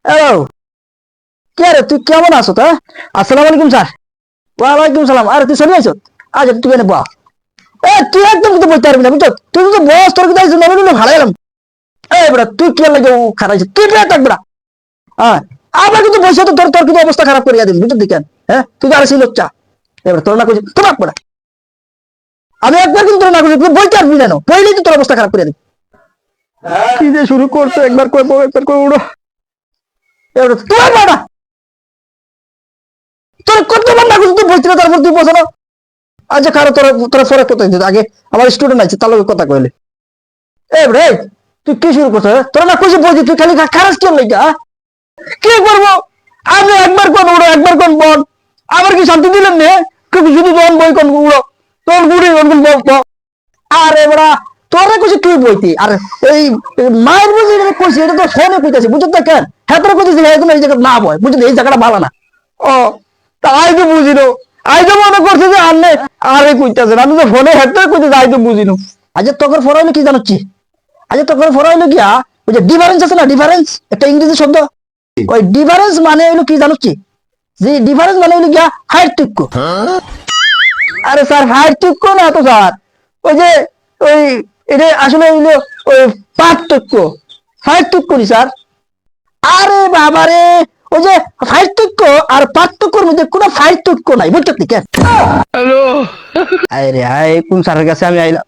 Hello, কে রে তুই কেমন আছো? তা আসসালামু আলাইকুম স্যার। ওয়ালাইকুম সালাম। আরে তুই চলে আইছো? আচ্ছা তুই এনে বল। তুই একদম কিন্তু বলতে পারবি না বুঝছো, তুই তো বস, তোর কিন্তু আইছো নরম ভালো গেলাম। বেটা তুই কি লাগে খারাপ, তুই পেয়ে থাক বেটা। হ্যাঁ, আবার কিন্তু বসে তো তোর তোর কিন্তু অবস্থা খারাপ করিয়া দিবি বুঝছো দিকেন। হ্যাঁ, তুই তো আর সেই লোকটা। এবার তোর না কইছি তোমার বেটা, আমি একবার কিন্তু তোর না কইছি, তুই বলতে পারবি না, বললেই তো তোর অবস্থা খারাপ করিয়া দিবি। কি যে শুরু করছে, একবার কই বউ একবার কই উড়ো। এবার তোমার বেটা, তোর কতবার না কইছি তুই বলছিস না, তারপর তুই বসে না। আচ্ছা কারো তোরা তোরা ফরক কথা দিতে আগে, আমার স্টুডেন্ট আছে তার লগে কথা কইলে। রে তুই কি শুরু করছিস? তোরা না কইছিস বলছিস, তুই খালি খারাপ কেন লাগা? কি করবো? আমি একবার কোন উড়ো একবার কোন বল, আমার কি শান্তি দিলেন নে? কিন্তু শুধু বল বই কোন উড়ো, তোর বুড়ি কোন বল। আরে বড়া, তোরা কইছিস তুই বইতি, আর এই মায়ের বুঝি এটা কইছিস, এটা তো ফোনে কইতাছি বুঝছ না কেন? হ্যাঁ তোরা কইছিস এই জায়গা না বয়, বুঝছিস এই জায়গাটা ভালো না। ও তাই তো বুঝিনো, আই তো মনে করছে যে আনলে আরে কইতাছেন, আমি তো ফোনে হেঁটে কইতেছি, আই তো বুঝিনো। আচ্ছা তোকে ফোন হইলো কি জানাচ্ছি? আচ্ছা তোকে ফোন হইলো কি ওই যে ডিফারেন্স আছে না, ডিফারেন্স একটা ইংরেজি শব্দ, ওই ডিফারেন্স মানে হইলো কি জানাচ্ছি? যে ডিফারেন্স মানে হইলো গিয়া পার্থক্য। আরে স্যার পার্থক্য না তো স্যার, ওই যে ওই এটা আসলে হইলো ওই পার্থক্য, পার্থক্য নি স্যার। আরে বাবারে, ওই যে পার্থক্য আর পার্থক্যর মধ্যে কোনো পার্থক্য নাই বুঝছো কি কেন? হ্যালো, আরে হাই কোন স্যারের কাছে আমি আইলাম।